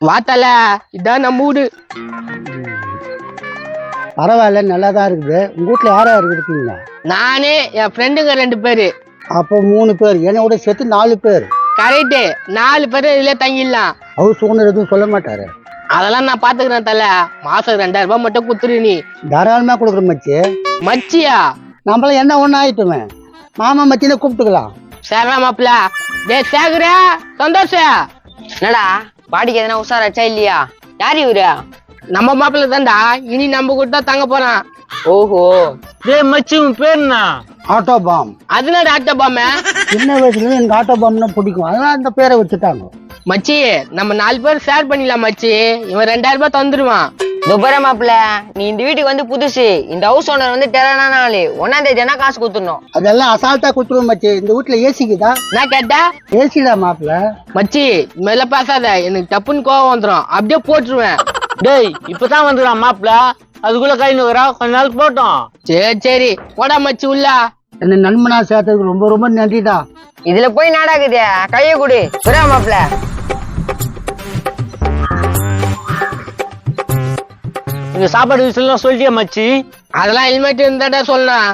வாத்தல இதான் நம்ம வீடு. பரவாயில்ல, நல்லா தான் இருக்குது. உங்க வீட்டுல யாரா இருக்கீங்க? நானே என் ஃப்ரெண்டுங்க 2 பேரு. அப்போ 3 பேர், என்னோட சேர்த்து 4 பேர். கரெக்டு, 4 பேரு இதுல தங்கிடலாம். ஹவுஸ் ஓனர் எதுவும் சொல்ல மாட்டாரு? அதெல்லாம் நான் பாத்துக்கிறேன் தல. மாசம் 2000 ரூபாய் மட்டும் குத்துரு நீ. தாராளமா கொடுக்குற மச்சி. மச்சியா? நம்மள என்ன ஒண்ணு ஆயிட்டுமே, மாமா மச்சின்னு கூப்பிட்டுக்கலாம். சேகரா மாப்பிள. டே சேகர, சந்தோஷ. என்னடா பாடிக்கு எதனா உஷாராச்சா இல்லையா? யார் இவரு? நம்ம மாப்பிள்ள தான்டா. இனி நம்ம கூட தான் தங்க போறான். ஓஹோ. டேய் மச்சி, உன் பேர் என்ன? Auto bomb. அதுனடா ஆட்டோ பாம். சின்ன வயசுல இருந்து எனக்கு ஆட்டோ பாம்னா பிடிக்கும், அதனால அந்த பேரை வச்சுட்டாங்க. மச்சி நம்ம 4 பேர் ஷேர் பண்ணிடலாம் மச்சி. இவன் 2000 ரூபாய் தந்துருவான். துபர மாப்பிள்ள, நீ இந்த வீட்டுக்கு வந்து புதுசு. இந்த ஹவுஸ் ஓனர் வந்து டெரனான ஆளு. 1ஆம் தேதி என்ன காசு கொடுத்துடணும். அதெல்லாம் அசால்ட்டா குத்துருவோம் மச்சி. இந்த வீட்டுல ஏசிக்குதா? நான் கேட்டா ஏசிடா மாப்பிள்ள. மச்சி மேல பேசாத, எனக்கு தப்புன்னு கோவம் வந்துடும். அப்படியே போட்டுருவேன். டேய் இப்பதான் வந்துடுறான் மாப்பிள, அதுக்குள்ள கை நுகரா, கொஞ்ச நாள் போட்டோம். சரி சரி போடா மச்சி உள்ள. என்ன நண்பனா சேர்த்ததுக்கு ரொம்ப ரொம்ப நன்றிடா. இதுல போய் நாடாக்குதே, கைய கொடு. புறா மாப்பிள்ள. இந்த சாப்பாடு விஷயம் சொல்லிட்டியா மச்சி? அதெல்லாம் ஹெல்மெட் இருந்தாடா சொல்லலாம்.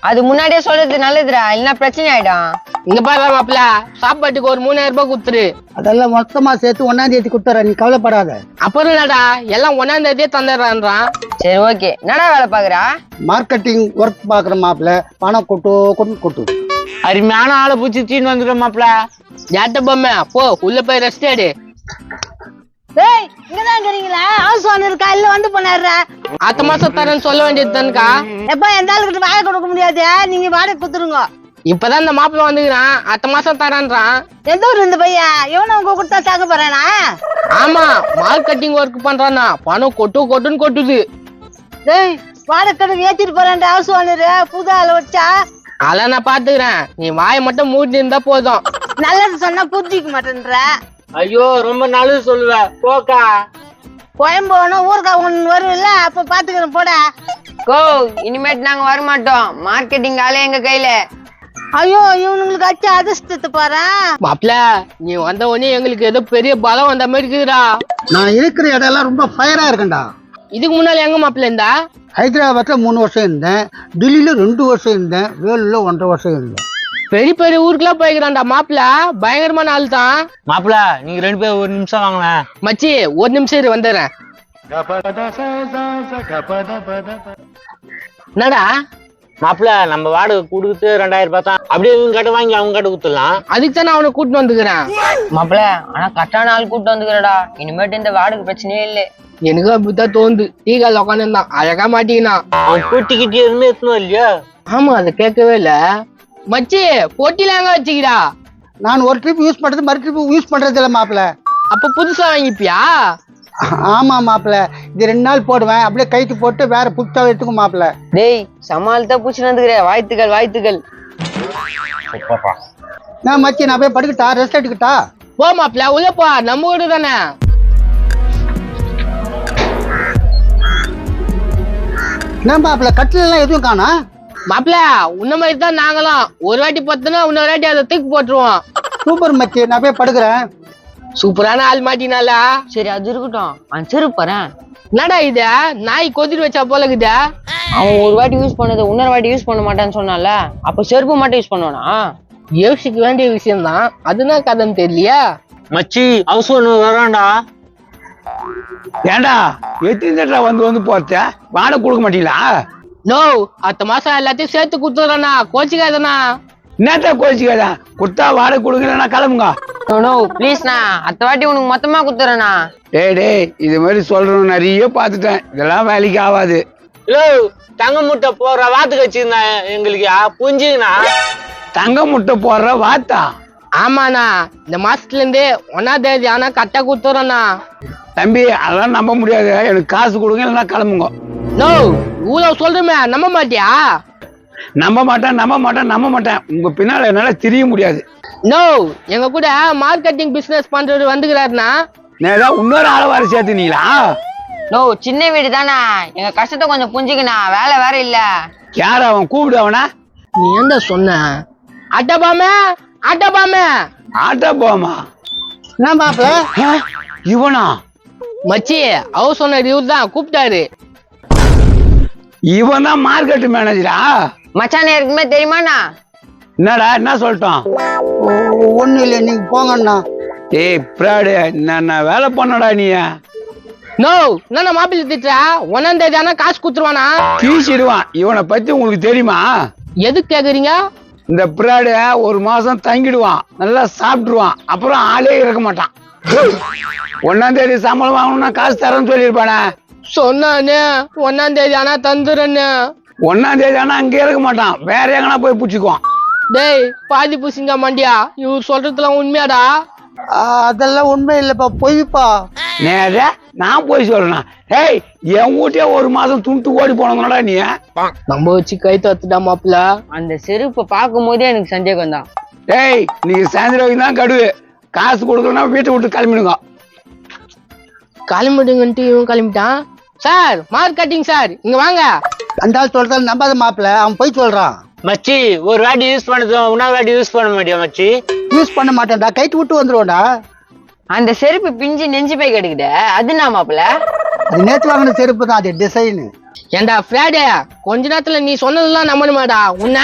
அது முன்னாடியே சொல்றது நல்லதுடா, இல்லைன்னா பிரச்சனை ஆயிடும். இங்க பாரு மாப்பிள்ள, சாப்பாட்டுக்கு ஒரு 3000 ரூபாய் குத்துரு. அதெல்லாம் மொத்தமா சேர்த்து 1ஆம் தேதி கொடுத்துற, நீ கவலைப்படாத. அப்புறம் என்னடா எல்லாம் 1ஆம் தேதியே தந்துடுறான்றான். சரி ஓகே. என்னடா வேலை பாக்குறா? மார்க்கெட்டிங் ஒர்க் பாக்குற மாப்பிள்ள. பணம் கொட்டு. அருமையான ஆளை பூச்சி தீன்னு வந்துடும் மாப்பிள. ஏட்ட பொம்மை போ, உள்ள போய் ரெஸ்ட் எடு. டேய் இங்கதான் இருக்கீங்களா? ஹவுஸ் ஓனர் காலையில வந்து போனாரு. அடுத்த மாசம் தரேன்னு சொல்ல வேண்டியது தானுக்கா. எப்ப எந்த ஆளுக்கிட்ட வாயை கொடுக்க முடியாது, நீங்க வாடகை கொடுத்துருங்க. இப்பதான் இந்த மாப்பிள்ள வந்துக்கிறான், அடுத்த மாசம் தரான்றான். எந்த ஊர் இந்த பையன்? இவனை உங்க கொடுத்தா தாக்க போறானா? ஆமா, மார்க்கெட்டிங் ஒர்க் பண்றானா. பணம் கொட்டுன்னு கொட்டுது. டேய் வாடகை ஏத்திட்டு போறான் ஹவுஸ் ஓனர். புது ஆளை வச்சா அதெல்லாம் நான் பாத்துக்கிறேன், நீ வாயை மட்டும் மூடி இருந்தா போதும். நல்லது சொன்னா புரிஞ்சிக்க மாட்டேன்ற. ஐயோ ரொம்ப நல்லது சொல்லுவேன், போக்கா. கோயம்போனும் ஊருக்கா ஒண்ணு வருவில்ல, அப்ப பாத்துக்கிறேன் போட. கோ இனிமேட்டு நாங்க வரமாட்டோம். மார்க்கெட்டிங் ஆளே எங்க கையில. ஐயோ இவனுங்களுக்கு அச்சு அதிர்ஷ்டத்தை பாரு. மாப்பிள்ள நீ வந்த உடனே எங்களுக்கு ஏதோ பெரிய பலம் வந்த மாதிரி இருக்குதுடா. நான் இருக்கிற இடம் எல்லாம் ரொம்ப ஃபயரா இருக்கேன்டா. இதுக்கு முன்னால எங்க மாப்பிள்ள இருந்தா? ஹைதராபாத்ல 3 வருஷம் இருந்தேன், டெல்லியில 2 வருஷம் இருந்தேன், வேலூர்ல 1.5 வருஷம் இருந்தேன். பெரிய பெரிய ஊருக்குலாம் போய்க்கிறான்டா மாப்பிள்ள. பயங்கரமான ஆள் தான். மாப்பிள நீங்க 2 பேர் ஒரு நிமிஷம் வாங்களேன். மச்சி ஒரு நிமிஷம் இரு, வந்துடுறேன். என்னடா மாப்பிள நம்ம வாடகை கொடுத்து 2000 ரூபாய் தான். அப்படியே இவங்க கிட்ட வாங்கி அவங்க கிட்ட கொடுத்துடலாம். அதுக்கு தானே அவனை கூட்டிட்டு வந்துக்கிறேன். மாப்பிள்ள ஆனா கரெக்டான ஆள் கூட்டு வந்துக்கிறடா. இனிமேட்டு இந்த வாடகை பிரச்சனையே இல்லை. எனக்கு அப்படித்தான் தோணுது. டீ கால உட்காந்துருந்தான், அழகா மாட்டிக்கினான். அவன் கூட்டிக்கிட்டே இருந்து எத்தனும் இல்லையா? ஆமா அதை கேட்கவே இல்ல. மச்சி பொட்டில எங்க வச்சுக்கிறா? நான் ஒரு ட்ரிப் யூஸ் பண்றது மறு ட்ரிப் யூஸ் பண்றது இல்ல மாப்பிள்ள. அப்ப புதுசா வாங்கிப்பியா? ஆமா மாப்பிள்ள, இது 2 நாள் போடுவேன், அப்படியே கைத்து போட்டு வேற புத்தா எடுத்துக்கும் மாப்பிள்ள. டேய் சமாளித்தா பூச்சி வந்துக்கிற. வாழ்த்துக்கள். நான் மச்சி நான் போய் படுக்கிட்டா, ரெஸ்ட் எடுக்கிட்டா? போ மாப்பிள்ள உள்ள போ, நம்ம வீடு தானே. என்ன மாப்பிள்ள கட்டில எல்லாம் எதுவும் காணா? மாப்பிள்ள உன்ன மாதிரி தான் நாங்களும். ஒரு வாட்டி பார்த்தோன்னா இன்னொரு வாட்டி அதை தூக்கி போட்டுருவோம். சூப்பர் மச்சி, நான் போய் படுக்கிறேன். சூப்பரான ஆள் மாட்டினாலா? சரி அது இருக்கட்டும். அவன் செருப்பு பாரு. என்னடா இது, நாய் கொதிரி வச்சா போல இருக்குதா? அவன் ஒரு வாட்டி யூஸ் பண்ணது இன்னொரு வாட்டி யூஸ் பண்ண மாட்டான்னு சொன்னால, அப்ப செருப்பு மட்டும் யூஸ் பண்ணுவானா? யோசிக்க வேண்டிய விஷயம் தான், அதுதான் கதைன்னு தெரியலையா? மச்சி ஹவுஸ் ஓனர் வரான்டா. ஏண்டா எத்தனை வந்து போறச்ச வாடகை கொடுக்க மாட்டீங்களா? நோ, அடுத்த மாசம் எல்லாத்தையும் சேர்த்து குடுத்துறேண்ணா, கோச்சிக்காதண்ணா. என்னத்த கோச்சிக்காதா? கொடுத்தா வாடகை கொடுக்கலன்னா கிளம்புங்க. நோ ப்ளீஸ்ண்ணா, அடுத்த வாட்டி உனக்கு மொத்தமா குடுத்துறேண்ணா. டேய் இது மாதிரி சொல்றோம் நிறைய பாத்துட்டேன், இதெல்லாம் வேலைக்கு ஆகாது. தங்க முட்டை போடுற வாத்து வச்சிருந்தா எங்களுக்கு புரிஞ்சுங்கண்ணா. தங்க முட்டை போடுற வாத்தா? ஆமாண்ணா, இந்த மாசத்துல இருந்தே 1ஆம் தேதி ஆனா கரெக்டா குடுத்துறேண்ணா. தம்பி அதெல்லாம் நம்ப முடியாது, எனக்கு காசு கொடுங்க இல்லைன்னா கிளம்புங்க. நோ இவ்வளவு சொல்றமே நம்ப மாட்டியா? நம்ப மாட்டேன். உங்க பின்னால என்னால தெரிய முடியாது. நோ எங்க கூட மார்க்கெட்டிங் பிசினஸ் பண்றது வந்துக்கிறாருண்ணா. நேரம் இன்னொரு ஆளை வர சேர்த்துனீங்களா? நோ சின்ன வீடு தானே, எங்க கஷ்டத்தை கொஞ்சம் புரிஞ்சுக்கண்ணா. வேலை வேற இல்ல. யார அவன் கூப்பிடு அவனா? நீ என்ன சொன்ன? ஆட்டோ பாமே ஆட்டோ போமா? என்ன மாப்பிள்ள இவனா? மச்சி ஹவுஸ் ஓனர் இவர் தான் கூப்பிட்டாரு. இவன் தான் மார்க்கெட் மேனேஜரா? மச்சான் இருக்குமே தெரியுமாண்ணா? என்னடா என்ன சொல்லிட்டோம்? ஒண்ணும் இல்லை, நீங்க போங்கண்ணா. ஏய் பிராடு, என்ன வேலை பண்ணடா நீ? நோ என்ன மாப்பிள்ளை திட்டுறா? 1ஆம் தேதி ஆனா காசு குத்துருவானா? தீசிடுவான். இவனை பத்தி உங்களுக்கு தெரியுமா? எதுக்கு கேக்குறீங்க? இந்த பிராடு 1 மாசம் தங்கிடுவான், நல்லா சாப்பிட்டுருவான், அப்புறம் ஆளே இருக்க மாட்டான். 1ஆம் தேதி சம்பளம் வாங்கணும்னா காசு தரேன்னு சொல்லியிருப்பானே. சொன்னானே 1ஆம் தேதி ஆனா தந்துடுறேன்னு. 1ஆம் தேதி ஆனா அங்கே இருக்க மாட்டான், வேற எங்கன்னா போய் பிடிச்சிக்குவான். டேய் பாதி பூசிங்க மண்டியா, இவர் சொல்றதுலாம் உண்மையாடா? அதெல்லாம் உண்மை இல்லப்பா, பொய்ப்பா. நேர நான் போய் சொல்றேன். ஏய் என் வீட்டே 1 மாசம் துண்டு ஓடி போனதுனடா நீ. நம்ம வச்சு கை தத்துட்டா மாப்பிள்ள. அந்த செருப்பை பார்க்கும் போதே எனக்கு சந்தேகம் தான். ஏய் நீங்க சாயந்தரம் தான் கடுவு, காசு கொடுக்கலன்னா வீட்டை விட்டு கிளம்பிடுங்க. கிளம்பிடுங்கன்ட்டு இவன் கிளம்பிட்டான். சார் மார்க்கெட்டிங் சார் இங்க வாங்க. அந்த ஆள் சொல்றதால நம்பாத மாப்பிள்ள, அவன் போய் சொல்றான். மச்சி ஒரு வாட்டி யூஸ் பண்ணது இன்னொரு வாட்டி யூஸ் பண்ண மாட்டியா மச்சி? யூஸ் பண்ண மாட்டேன்டா, கைட்டு விட்டு வந்துருவோம்டா. அந்த செருப்பு பிஞ்சு நெஞ்சு போய் கிடைக்குது, அது என்ன மாப்பிள்ள? அது நேற்று வாங்கின செருப்பு தான், அது டிசைனு. ஏண்டா ஃப்ராடே, கொஞ்ச நேரத்துல நீ சொன்னதெல்லாம் நம்பணுமாடா உன்ன?